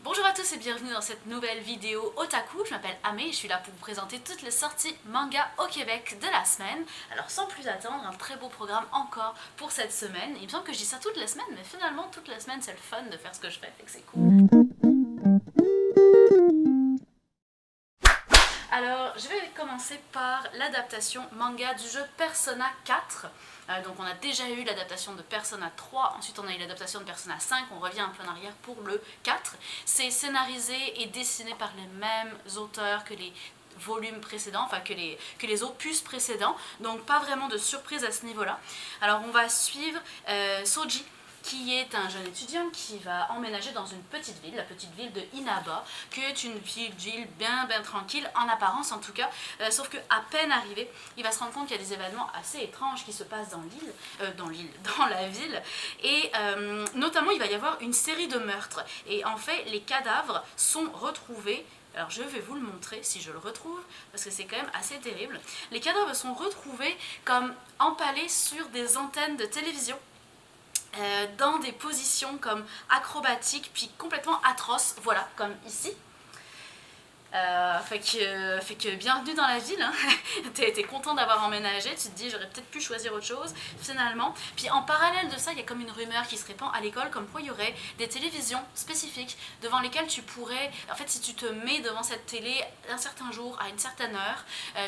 Bonjour à tous et bienvenue dans cette nouvelle vidéo Otaku. Je m'appelle Amé et je suis là pour vous présenter toutes les sorties manga au Québec de la semaine. Alors sans plus attendre, un très beau programme encore pour cette semaine. Il me semble que je dis ça toutes les semaines, mais finalement toutes les semaines c'est le fun de faire ce que je fais, fait que c'est cool. Alors, je vais commencer par l'adaptation manga du jeu Persona 4. Donc on a déjà eu l'adaptation de Persona 3, ensuite on a eu l'adaptation de Persona 5, on revient un peu en arrière pour le 4. C'est scénarisé et dessiné par les mêmes auteurs que les volumes précédents, enfin que les opus précédents, donc pas vraiment de surprise à ce niveau-là. Alors on va suivre Soji, qui est un jeune étudiant qui va emménager dans une petite ville, la petite ville de Inaba, qui est une petite ville bien tranquille, en apparence en tout cas, sauf qu'à peine arrivé, il va se rendre compte qu'il y a des événements assez étranges qui se passent dans la ville, et notamment il va y avoir une série de meurtres, et en fait les cadavres sont retrouvés. Alors je vais vous le montrer si je le retrouve, parce que c'est quand même assez terrible. Les cadavres sont retrouvés comme empalés sur des antennes de télévision, dans des positions comme acrobatiques puis complètement atroces, voilà, comme ici. Fait que bienvenue dans la ville, hein. T'es content d'avoir emménagé, tu te dis j'aurais peut-être pu choisir autre chose finalement. Puis en parallèle de ça, il y a comme une rumeur qui se répand à l'école comme quoi il y aurait des télévisions spécifiques devant lesquelles tu pourrais, en fait si tu te mets devant cette télé un certain jour à une certaine heure,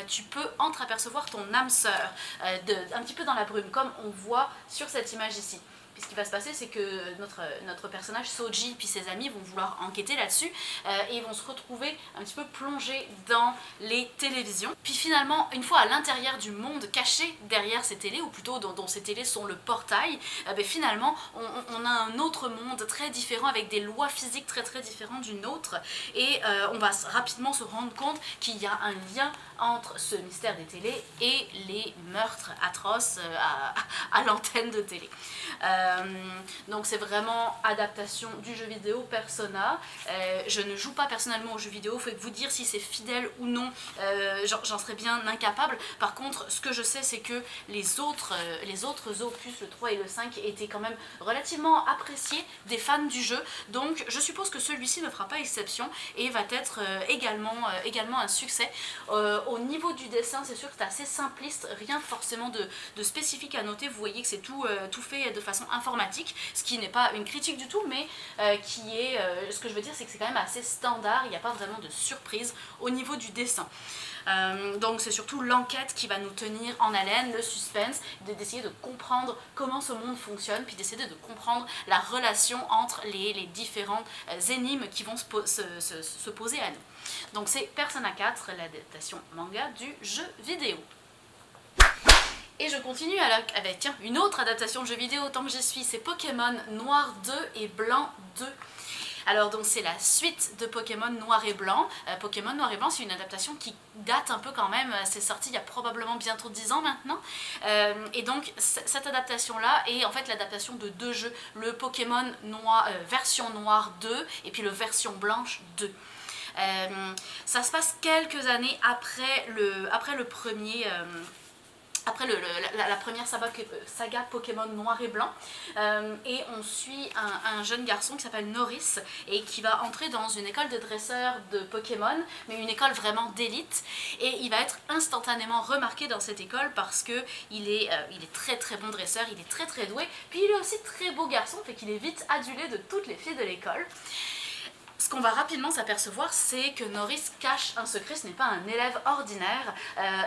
tu peux entreapercevoir ton âme sœur, un petit peu dans la brume comme on voit sur cette image ici. Puis ce qui va se passer, c'est que notre personnage Soji puis ses amis vont vouloir enquêter là-dessus, et ils vont se retrouver un petit peu plongés dans les télévisions. Puis finalement, une fois à l'intérieur du monde caché derrière ces télés, ou plutôt dont ces télés sont le portail, finalement on a un autre monde très différent avec des lois physiques très différentes du nôtre, et on va rapidement se rendre compte qu'il y a un lien entre ce mystère des télés et les meurtres atroces à l'antenne de télé. Donc c'est vraiment adaptation du jeu vidéo Persona. Je ne joue pas personnellement au jeu vidéo, faut vous dire si c'est fidèle ou non, j'en serais bien incapable. Par contre, ce que je sais, c'est que les autres opus, le 3 et le 5, étaient quand même relativement appréciés des fans du jeu. Donc je suppose que celui-ci ne fera pas exception et va être également un succès. Au niveau du dessin, c'est sûr que c'est assez simpliste, rien forcément de spécifique à noter. Vous voyez que c'est tout fait de façon informatique, ce qui n'est pas une critique du tout, mais qui est, ce que je veux dire, c'est que c'est quand même assez standard, il n'y a pas vraiment de surprise au niveau du dessin. Donc c'est surtout l'enquête qui va nous tenir en haleine, le suspense, d'essayer de comprendre comment ce monde fonctionne, puis d'essayer de comprendre la relation entre les différentes énigmes qui vont se poser à nous. Donc c'est Persona 4, l'adaptation manga du jeu vidéo. Et je continue avec une autre adaptation de jeu vidéo tant que j'y suis, c'est Pokémon Noir 2 et Blanc 2. Alors donc c'est la suite de Pokémon Noir et Blanc. Pokémon Noir et Blanc, c'est une adaptation qui date un peu quand même, c'est sorti il y a probablement bientôt 10 ans maintenant. Et donc cette adaptation-là est en fait l'adaptation de deux jeux, le Pokémon Noir, version Noire 2 et puis le version Blanche 2. Ça se passe quelques années après le premier... après la première saga Pokémon Noir et Blanc, et on suit un jeune garçon qui s'appelle Norris et qui va entrer dans une école de dresseurs de Pokémon, mais une école vraiment d'élite, et il va être instantanément remarqué dans cette école parce que il est très bon dresseur, il est très doué, puis il est aussi très beau garçon, fait qu'il est vite adulé de toutes les filles de l'école. Ce qu'on va rapidement s'apercevoir, c'est que Norris cache un secret, ce n'est pas un élève ordinaire,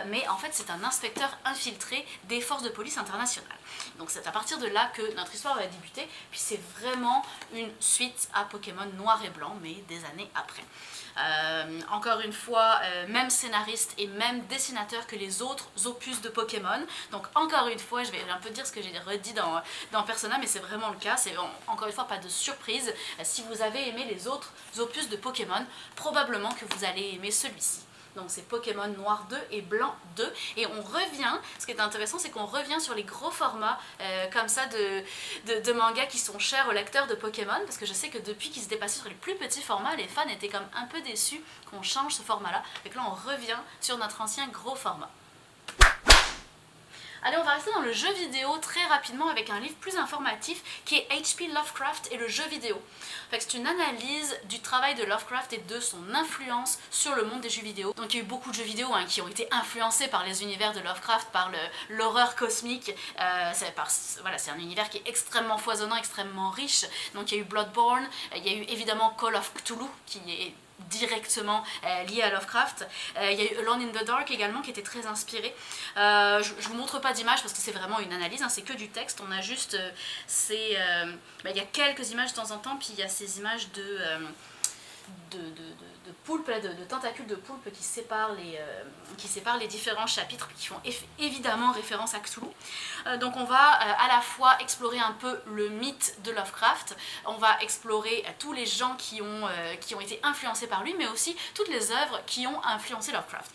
mais en fait c'est un inspecteur infiltré des forces de police internationales. Donc c'est à partir de là que notre histoire va débuter, puis c'est vraiment une suite à Pokémon Noir et Blanc, mais des années après. Encore une fois, même scénariste et même dessinateur que les autres opus de Pokémon. Donc encore une fois, je vais un peu dire ce que j'ai redit dans Persona, mais c'est vraiment le cas. C'est encore une fois pas de surprise. Si vous avez aimé les autres opus de Pokémon, probablement que vous allez aimer celui-ci. Donc c'est Pokémon Noir 2 et Blanc 2. Et on revient, ce qui est intéressant, c'est qu'on revient sur les gros formats comme ça de mangas qui sont chers aux lecteurs de Pokémon, parce que je sais que depuis qu'ils étaient passés sur les plus petits formats, les fans étaient comme un peu déçus qu'on change ce format-là. Et que là on revient sur notre ancien gros format. Allez, on va rester dans le jeu vidéo très rapidement avec un livre plus informatif qui est H.P. Lovecraft et le jeu vidéo. C'est une analyse du travail de Lovecraft et de son influence sur le monde des jeux vidéo. Donc il y a eu beaucoup de jeux vidéo qui ont été influencés par les univers de Lovecraft, par l'horreur cosmique. C'est un univers qui est extrêmement foisonnant, extrêmement riche. Donc il y a eu Bloodborne, il y a eu évidemment Call of Cthulhu qui est directement lié à Lovecraft. Il y a eu Alone in the Dark également qui était très inspiré. Je vous montre pas d'image parce que c'est vraiment une analyse, c'est que du texte. On a juste il y a quelques images de temps en temps, puis il y a ces images de poulpes, de tentacules de poulpes qui séparent les différents chapitres, qui font évidemment référence à Cthulhu. Donc on va à la fois explorer un peu le mythe de Lovecraft, on va explorer tous les gens qui ont été influencés par lui, mais aussi toutes les œuvres qui ont influencé Lovecraft.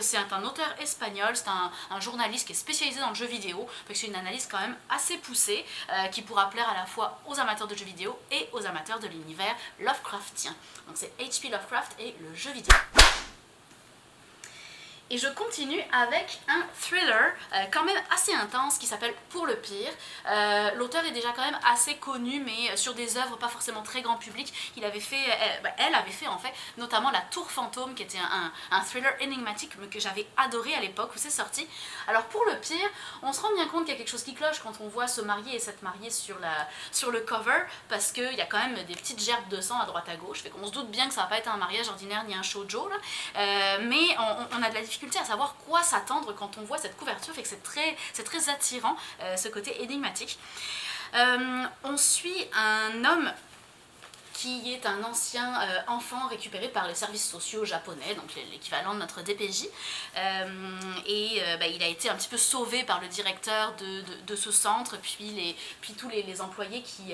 C'est un auteur espagnol, c'est un journaliste qui est spécialisé dans le jeu vidéo, c'est une analyse quand même assez poussée, qui pourra plaire à la fois aux amateurs de jeux vidéo et aux amateurs de l'univers Lovecraftien. Donc c'est H.P. Lovecraft et le jeu vidéo. Et je continue avec un thriller quand même assez intense qui s'appelle Pour le pire. L'auteur est déjà quand même assez connu, mais sur des œuvres pas forcément très grand public. Elle avait fait en fait notamment La Tour Fantôme, qui était un thriller énigmatique mais que j'avais adoré à l'époque où c'est sorti. Alors Pour le pire, on se rend bien compte qu'il y a quelque chose qui cloche quand on voit ce marié et cette mariée sur le cover, parce qu'il y a quand même des petites gerbes de sang à droite à gauche. On se doute bien que ça va pas être un mariage ordinaire ni un shoujo là, mais on a de la difficulté à savoir quoi s'attendre quand on voit cette couverture, c'est très attirant, ce côté énigmatique. On suit un homme qui est un ancien enfant récupéré par les services sociaux japonais, donc l'équivalent de notre DPJ, il a été un petit peu sauvé par le directeur de ce centre, puis tous les employés qui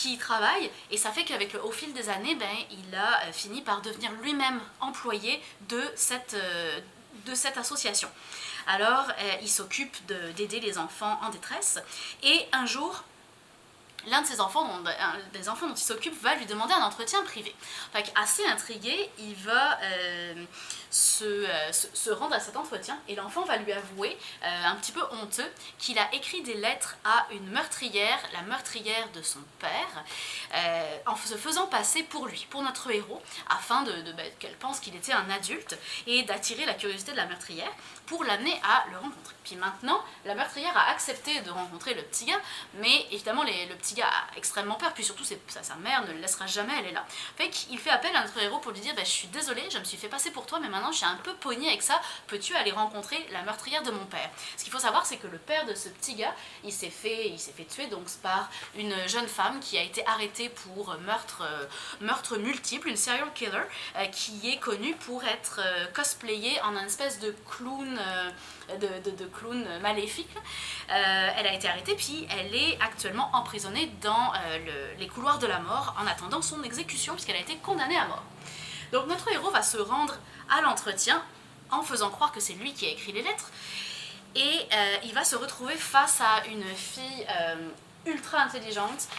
y travaillent, et ça fait qu'au fil des années, il a fini par devenir lui-même employé de cette association. Alors, il s'occupe d'aider les enfants en détresse, et un jour, l'un de ses enfants, des enfants dont il s'occupe, va lui demander un entretien privé. Assez intrigué, il va se rendre à cet entretien, et l'enfant va lui avouer, un petit peu honteux, qu'il a écrit des lettres à une meurtrière, la meurtrière de son père, en se faisant passer pour lui, pour notre héros, afin qu'elle pense qu'il était un adulte, et d'attirer la curiosité de la meurtrière pour l'amener à le rencontrer. Puis maintenant, la meurtrière a accepté de rencontrer le petit gars, mais évidemment le petit gars a extrêmement peur, puis surtout sa mère ne le laissera jamais, elle est là. Il fait appel à notre héros pour lui dire, je suis désolée, je me suis fait passer pour toi, mais maintenant je suis un peu pogné avec ça, peux-tu aller rencontrer la meurtrière de mon père? Ce qu'il faut savoir, c'est que le père de ce petit gars, il s'est fait tuer donc par une jeune femme qui a été arrêtée pour meurtre multiple, une serial killer, qui est connue pour être cosplayée en un espèce de clown, de clown maléfique. Elle a été arrêtée, puis elle est actuellement emprisonnée dans les couloirs de la mort en attendant son exécution, puisqu'elle a été condamnée à mort. Donc notre héros va se rendre à l'entretien en faisant croire que c'est lui qui a écrit les lettres, et il va se retrouver face à une fille ultra intelligente,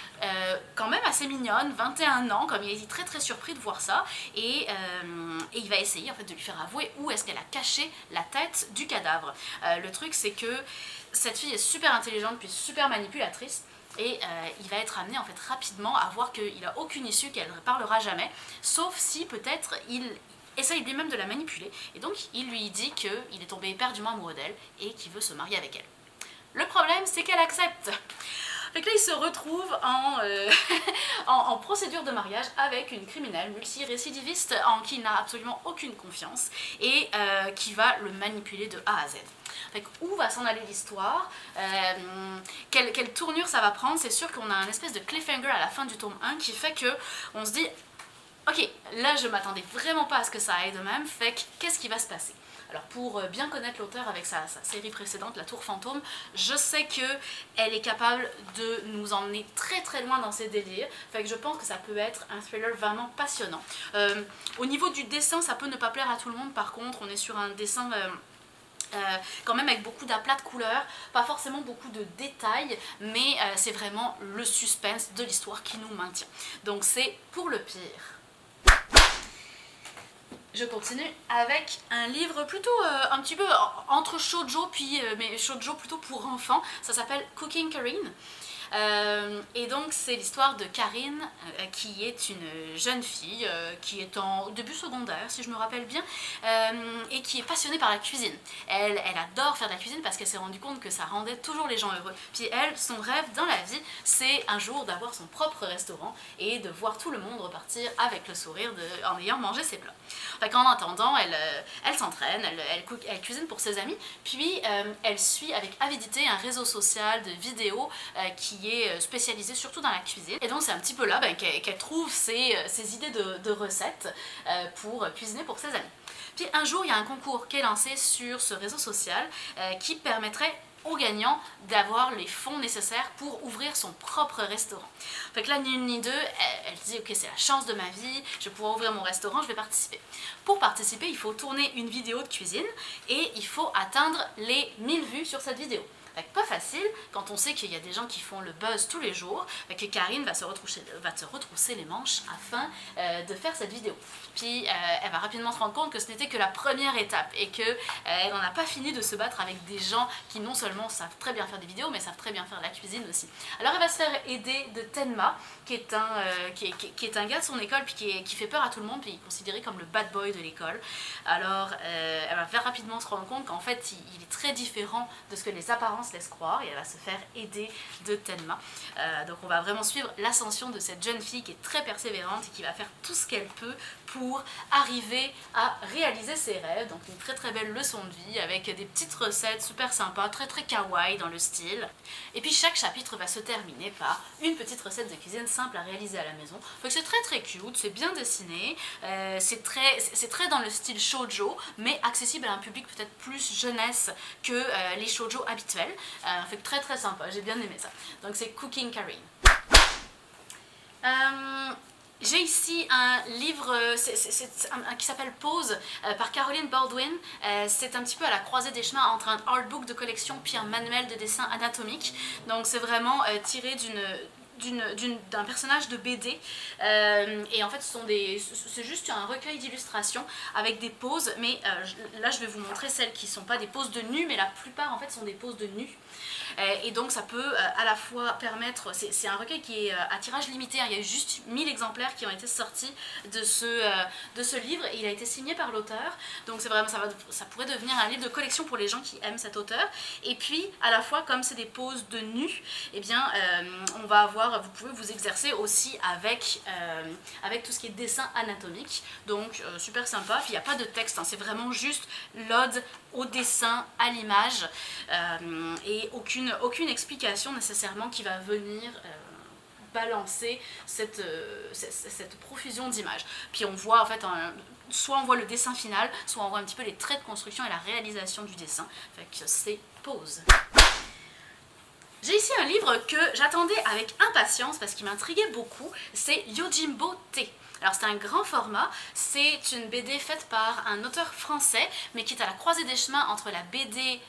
quand même assez mignonne, 21 ans, comme il est très très surpris de voir ça, et il va essayer en fait de lui faire avouer où est-ce qu'elle a caché la tête du cadavre. Le truc, c'est que cette fille est super intelligente puis super manipulatrice, et il va être amené en fait rapidement à voir qu'il n'a aucune issue, qu'elle ne parlera jamais, sauf si peut-être il essaye lui-même de la manipuler, et donc il lui dit qu'il est tombé éperdument amoureux d'elle et qu'il veut se marier avec elle. Le problème, c'est qu'elle accepte. Là, il se retrouve en procédure de mariage avec une criminelle multirécidiviste en qui il n'a absolument aucune confiance, et qui va le manipuler de A à Z. Où va s'en aller l'histoire, quelle tournure ça va prendre? C'est sûr qu'on a un espèce de cliffhanger à la fin du tome 1 qui fait qu'on se dit ok, là je m'attendais vraiment pas à ce que ça aille de même, qu'est-ce qui va se passer? Alors pour bien connaître l'auteur avec sa série précédente, La Tour Fantôme, je sais qu'elle est capable de nous emmener très très loin dans ses délires, je pense que ça peut être un thriller vraiment passionnant. Au niveau du dessin, ça peut ne pas plaire à tout le monde, par contre on est sur un dessin quand même avec beaucoup d'aplats de couleurs, pas forcément beaucoup de détails, mais c'est vraiment le suspense de l'histoire qui nous maintient. Donc c'est Pour le pire. je continue avec un livre plutôt un petit peu entre shoujo, mais shoujo plutôt pour enfants. Ça s'appelle Cooking Karine. Et donc c'est l'histoire de Karine qui est une jeune fille qui est en début secondaire si je me rappelle bien et qui est passionnée par la cuisine. Elle adore faire de la cuisine parce qu'elle s'est rendue compte que ça rendait toujours les gens heureux. Puis elle, son rêve dans la vie, c'est un jour d'avoir son propre restaurant et de voir tout le monde repartir avec le sourire en ayant mangé ses plats. Fait qu'en attendant, elle s'entraîne, elle cuisine pour ses amis, puis elle suit avec avidité un réseau social de vidéos qui est spécialisé surtout dans la cuisine. Et donc c'est un petit peu là qu'elle trouve ses idées de recettes pour cuisiner pour ses amis. Puis un jour, il y a un concours qui est lancé sur ce réseau social qui permettrait aux gagnants d'avoir les fonds nécessaires pour ouvrir son propre restaurant. Fait que là, ni une ni deux, elle se dit ok, c'est la chance de ma vie, je vais pouvoir ouvrir mon restaurant, je vais participer. Pour participer, il faut tourner une vidéo de cuisine et il faut atteindre les 1000 vues sur cette vidéo. Pas facile quand on sait qu'il y a des gens qui font le buzz tous les jours, que Karine va se retrousser les manches afin de faire cette vidéo. Puis elle va rapidement se rendre compte que ce n'était que la première étape et qu'elle n'en a pas fini de se battre avec des gens qui non seulement savent très bien faire des vidéos mais savent très bien faire la cuisine aussi. Alors elle va se faire aider de Tenma qui est un gars de son école puis qui fait peur à tout le monde puis il est considéré comme le bad boy de l'école. Alors elle va faire rapidement se rendre compte qu'en fait il est très différent de ce que les apparences laissent croire et elle va se faire aider de Tenma. Donc on va vraiment suivre l'ascension de cette jeune fille qui est très persévérante et qui va faire tout ce qu'elle peut pour arriver à réaliser ses rêves. Donc une très très belle leçon de vie avec des petites recettes super sympas, très très kawaii dans le style. Et puis chaque chapitre va se terminer par une petite recette de cuisine simple à réaliser à la maison. Donc c'est très très cute, c'est bien dessiné, c'est très dans le style shoujo, mais accessible à un public peut-être plus jeunesse que les shoujo habituels. Fait que très très sympa, j'ai bien aimé ça. Donc c'est Cooking Karine. J'ai ici un livre qui s'appelle Pause par Caroline Baldwin. C'est un petit peu à la croisée des chemins entre un artbook de collection puis un manuel de dessin anatomique. Donc c'est vraiment tiré d'un personnage de BD et en fait c'est juste un recueil d'illustrations avec des poses, mais là je vais vous montrer celles qui ne sont pas des poses de nu, mais la plupart en fait sont des poses de nu. Et donc ça peut à la fois permettre, c'est un recueil qui est à tirage limité, hein, il y a eu juste 1000 exemplaires qui ont été sortis de ce livre et il a été signé par l'auteur, donc c'est vraiment, ça pourrait devenir un livre de collection pour les gens qui aiment cet auteur. Et puis à la fois comme c'est des poses de nu, eh bien vous pouvez vous exercer aussi avec tout ce qui est dessin anatomique, donc super sympa. Puis il n'y a pas de texte, hein, c'est vraiment juste l'ode au dessin, à l'image et aucune explication nécessairement qui va venir balancer cette profusion d'images. Puis on voit en fait soit on voit le dessin final, soit on voit un petit peu les traits de construction et la réalisation du dessin. Fait que c'est Pause. J'ai ici un livre que j'attendais avec impatience parce qu'il m'intriguait beaucoup, c'est Yojimbo T. Alors c'est un grand format, c'est une BD faite par un auteur français, mais qui est à la croisée des chemins entre la BD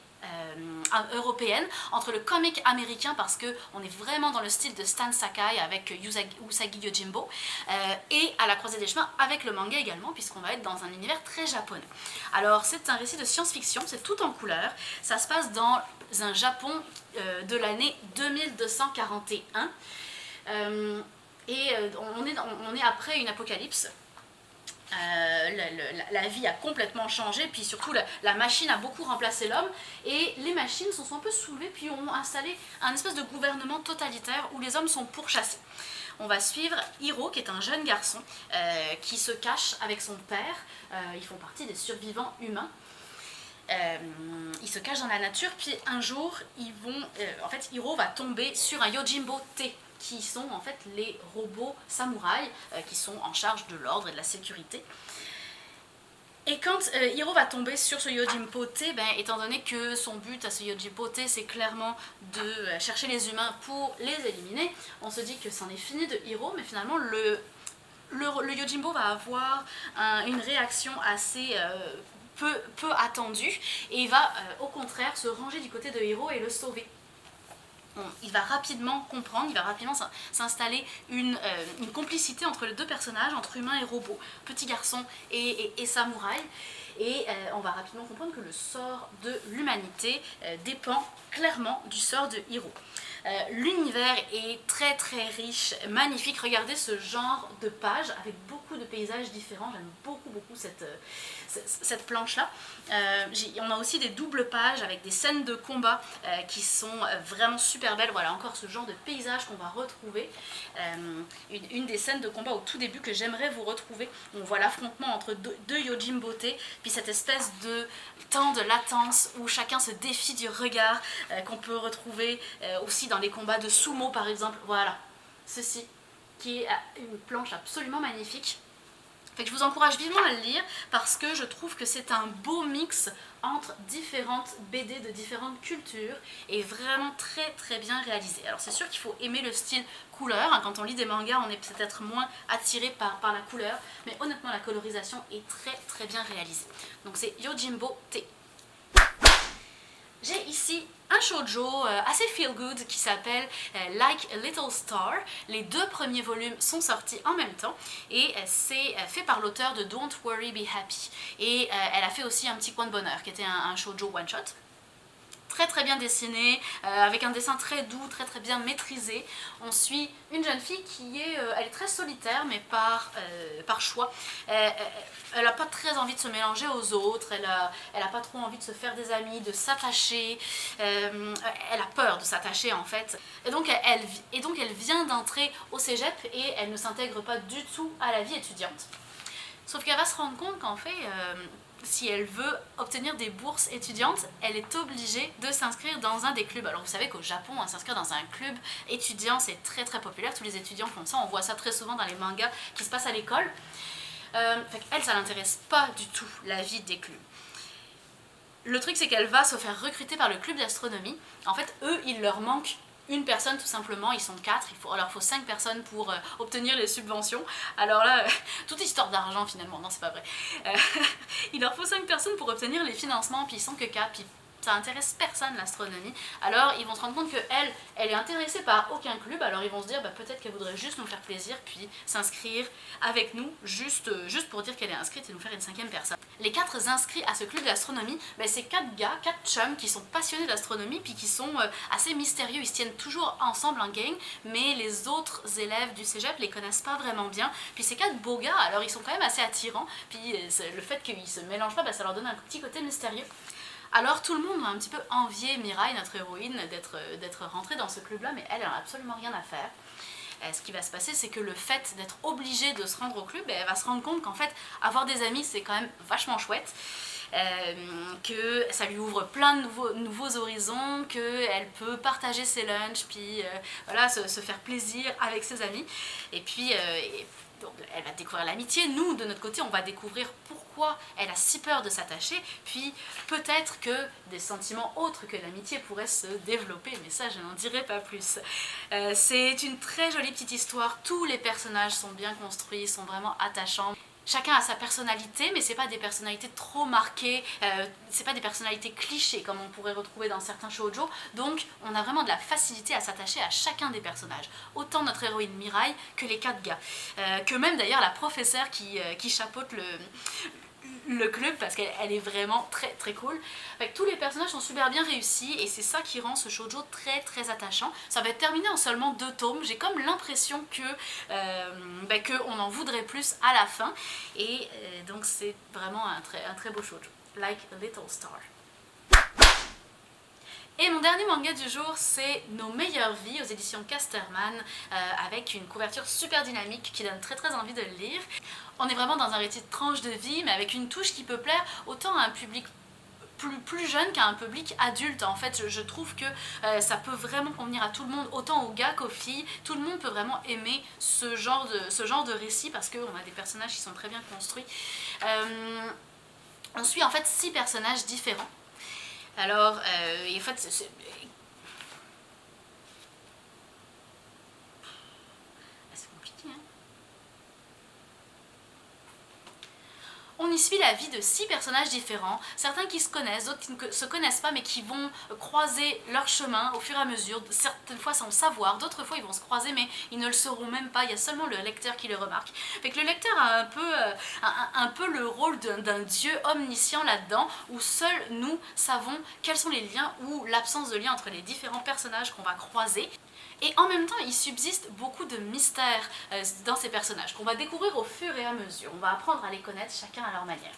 européenne, entre le comic américain, parce qu'on est vraiment dans le style de Stan Sakai avec Usagi Yojimbo, et à la croisée des chemins avec le manga également, puisqu'on va être dans un univers très japonais. Alors c'est un récit de science-fiction, c'est tout en couleur, ça se passe dans un Japon de l'année 2241, et on est après une apocalypse. La vie a complètement changé, puis surtout la machine a beaucoup remplacé l'homme, et les machines se sont un peu soulevées puis ont installé un espèce de gouvernement totalitaire où les hommes sont pourchassés. On va suivre Hiro, qui est un jeune garçon qui se cache avec son père, ils font partie des survivants humains. Ils se cachent dans la nature, puis un jour en fait Hiro va tomber sur un Yojimbo T, qui sont en fait les robots samouraïs qui sont en charge de l'ordre et de la sécurité. Et quand Hiro va tomber sur ce Yojimbo T, étant donné que son but à ce Yojimbo T c'est clairement de chercher les humains pour les éliminer, on se dit que c'en est fini de Hiro, mais finalement le Yojimbo va avoir une réaction assez peu attendue, et il va au contraire se ranger du côté de Hiro et le sauver. il va rapidement comprendre, il va rapidement s'installer une complicité entre les deux personnages, entre humain et robot, petit garçon et samouraï. Et on va rapidement comprendre que le sort de l'humanité dépend clairement du sort de Hiro. L'univers est très très riche, magnifique. Regardez ce genre de page avec beaucoup de paysages différents. J'aime beaucoup cette planche-là. On a aussi des doubles pages avec des scènes de combat qui sont vraiment super belles. Voilà, encore ce genre de paysage qu'on va retrouver. Une des scènes de combat au tout début que j'aimerais vous retrouver. On voit l'affrontement entre deux Yojimbote, puis cette espèce de temps de latence où chacun se défie du regard qu'on peut retrouver aussi dans les combats de sumo par exemple. Voilà, ceci qui est une planche absolument magnifique. Fait que je vous encourage vivement à le lire parce que je trouve que c'est un beau mix entre différentes BD de différentes cultures et vraiment très très bien réalisé. Alors c'est sûr qu'il faut aimer le style couleur, hein. Quand on lit des mangas on est peut-être moins attiré par la couleur, mais honnêtement la colorisation est très très bien réalisée. Donc c'est Yojimbote. J'ai ici un shoujo assez feel good qui s'appelle Like a Little Star. Les deux premiers volumes sont sortis en même temps et c'est fait par l'auteur de Don't Worry Be Happy. Et elle a fait aussi Un petit coin de bonheur qui était un shoujo one shot. Très très bien dessiné, avec un dessin très doux, très très bien maîtrisé. On suit une jeune fille qui est, elle est très solitaire mais par choix. Elle n'a pas très envie de se mélanger aux autres, elle a pas trop envie de se faire des amis, de s'attacher, elle a peur de s'attacher en fait. Et donc elle vient d'entrer au cégep et elle ne s'intègre pas du tout à la vie étudiante. Sauf qu'elle va se rendre compte qu'en fait, si elle veut obtenir des bourses étudiantes, elle est obligée de s'inscrire dans un des clubs. Alors vous savez qu'au Japon, s'inscrire dans un club étudiant, c'est très très populaire. Tous les étudiants font ça, on voit ça très souvent dans les mangas qui se passent à l'école. Elle, ça l'intéresse pas du tout, la vie des clubs. Le truc, c'est qu'elle va se faire recruter par le club d'astronomie. En fait, eux, il leur manque une personne tout simplement, ils sont 4, il leur faut 5 personnes pour obtenir les subventions. Alors là, toute histoire d'argent finalement, non c'est pas vrai. Il leur faut 5 personnes pour obtenir les financements, puis ils sont que 4, puis ça intéresse personne l'astronomie. Alors ils vont se rendre compte qu'elle, elle est intéressée par aucun club, alors ils vont se dire bah, peut-être qu'elle voudrait juste nous faire plaisir, puis s'inscrire avec nous, juste pour dire qu'elle est inscrite et nous faire une 5e personne. Les 4 inscrits à ce club d'astronomie, bah, c'est 4 gars, 4 chums qui sont passionnés d'astronomie, puis qui sont assez mystérieux, ils se tiennent toujours ensemble en gang, mais les autres élèves du cégep les connaissent pas vraiment bien. Puis ces 4 beaux gars, alors ils sont quand même assez attirants, puis le fait qu'ils se mélangent pas, bah, ça leur donne un petit côté mystérieux. Alors tout le monde va un petit peu envier Mirai, notre héroïne, d'être rentrée dans ce club-là, mais elle n'a absolument rien à faire. Ce qui va se passer, c'est que le fait d'être obligée de se rendre au club, elle va se rendre compte qu'en fait, avoir des amis, c'est quand même vachement chouette. Que ça lui ouvre plein de nouveaux horizons, qu'elle peut partager ses lunchs, puis voilà, se faire plaisir avec ses amis. Et puis... donc, elle va découvrir l'amitié, nous de notre côté on va découvrir pourquoi elle a si peur de s'attacher, puis peut-être que des sentiments autres que l'amitié pourraient se développer, mais ça je n'en dirai pas plus. C'est une très jolie petite histoire, tous les personnages sont bien construits, sont vraiment attachants. Chacun a sa personnalité, mais c'est pas des personnalités trop marquées, c'est pas des personnalités clichés comme on pourrait retrouver dans certains shoujo, donc on a vraiment de la facilité à s'attacher à chacun des personnages. Autant notre héroïne Mirai que les 4 gars, que même d'ailleurs la professeure qui chapeaute le club, parce qu'elle est vraiment très très cool. Fait que tous les personnages sont super bien réussis et c'est ça qui rend ce shoujo très très attachant. Ça va être terminé en seulement 2 tomes, j'ai comme l'impression que on en voudrait plus à la fin, et donc c'est vraiment un très beau shoujo, Like a Little Star. Et mon dernier manga du jour, c'est Nos meilleures vies aux éditions Casterman, avec une couverture super dynamique qui donne très très envie de le lire. On est vraiment dans un récit de tranche de vie, mais avec une touche qui peut plaire autant à un public plus jeune qu'à un public adulte. En fait, je trouve que ça peut vraiment convenir à tout le monde, autant aux gars qu'aux filles. Tout le monde peut vraiment aimer ce genre de récit parce qu'on a des personnages qui sont très bien construits. On suit en fait 6 personnages différents. Alors, en fait, c'est compliqué, hein. On y suit la vie de 6 personnages différents, certains qui se connaissent, d'autres qui ne se connaissent pas mais qui vont croiser leur chemin au fur et à mesure, certaines fois sans le savoir, d'autres fois ils vont se croiser mais ils ne le sauront même pas, il y a seulement le lecteur qui le remarque. Fait que le lecteur a un peu le rôle d'un dieu omniscient là-dedans, où seuls nous savons quels sont les liens ou l'absence de lien entre les différents personnages qu'on va croiser. Et en même temps, il subsiste beaucoup de mystères dans ces personnages qu'on va découvrir au fur et à mesure. On va apprendre à les connaître chacun à leur manière.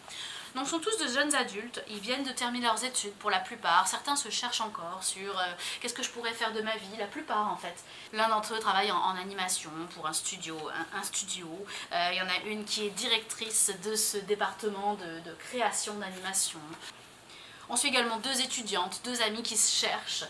Donc ce sont tous de jeunes adultes, ils viennent de terminer leurs études pour la plupart, certains se cherchent encore sur qu'est-ce que je pourrais faire de ma vie, la plupart en fait. L'un d'entre eux travaille en animation pour un studio, il y en a une qui est directrice de ce département de création d'animation. On suit également 2 étudiantes, 2 amies qui se cherchent,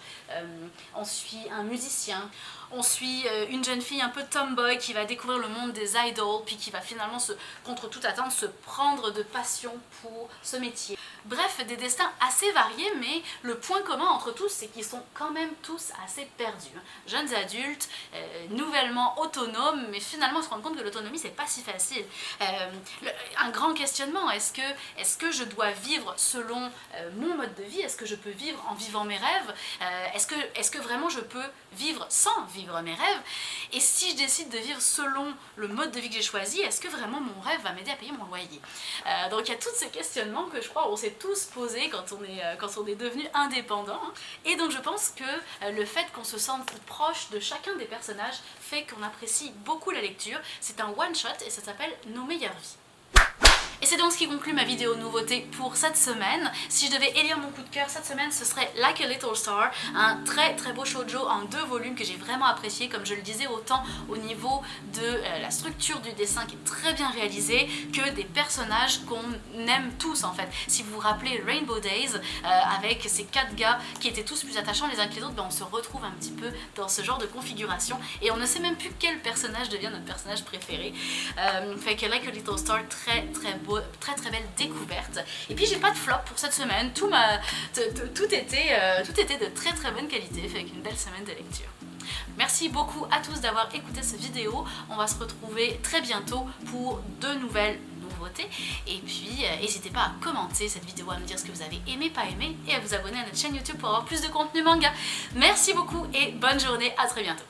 on suit un musicien, on suit une jeune fille un peu tomboy qui va découvrir le monde des idols, puis qui va finalement, contre toute attente, se prendre de passion pour ce métier. Bref, des destins assez variés, mais le point commun entre tous, c'est qu'ils sont quand même tous assez perdus. Jeunes adultes, nouvellement autonomes, mais finalement se rendre compte que l'autonomie c'est pas si facile. Un grand questionnement, est-ce que je dois vivre selon mon mode de vie? Est-ce que je peux vivre en vivant mes rêves? Est-ce que vraiment je peux vivre sans vivre mes rêves? Et si je décide de vivre selon le mode de vie que j'ai choisi, est-ce que vraiment mon rêve va m'aider à payer mon loyer? Donc il y a tous ces questionnements que je crois on s'est tous posés quand on est devenu indépendant. Et donc je pense que le fait qu'on se sente proche de chacun des personnages fait qu'on apprécie beaucoup la lecture. C'est un one-shot et ça s'appelle Nos meilleures vies. Et c'est donc ce qui conclut ma vidéo nouveauté pour cette semaine. Si je devais élire mon coup de cœur cette semaine, ce serait Like a Little Star, un très très beau shoujo en 2 volumes que j'ai vraiment apprécié, comme je le disais, autant au niveau de la structure du dessin qui est très bien réalisé, que des personnages qu'on aime tous en fait. Si vous vous rappelez Rainbow Days, avec ces 4 gars qui étaient tous plus attachants les uns que les autres, ben on se retrouve un petit peu dans ce genre de configuration et on ne sait même plus quel personnage devient notre personnage préféré. Fait que Like a Little Star, très très beau, très très belle découverte. Et puis j'ai pas de flop pour cette semaine, tout était de très très bonne qualité, fait qu'une belle semaine de lecture. Merci beaucoup à tous d'avoir écouté cette vidéo, on va se retrouver très bientôt pour de nouvelles nouveautés. Et puis n'hésitez pas à commenter cette vidéo, à me dire ce que vous avez aimé, pas aimé, et à vous abonner à notre chaîne YouTube pour avoir plus de contenu manga. Merci beaucoup et bonne journée, à très bientôt.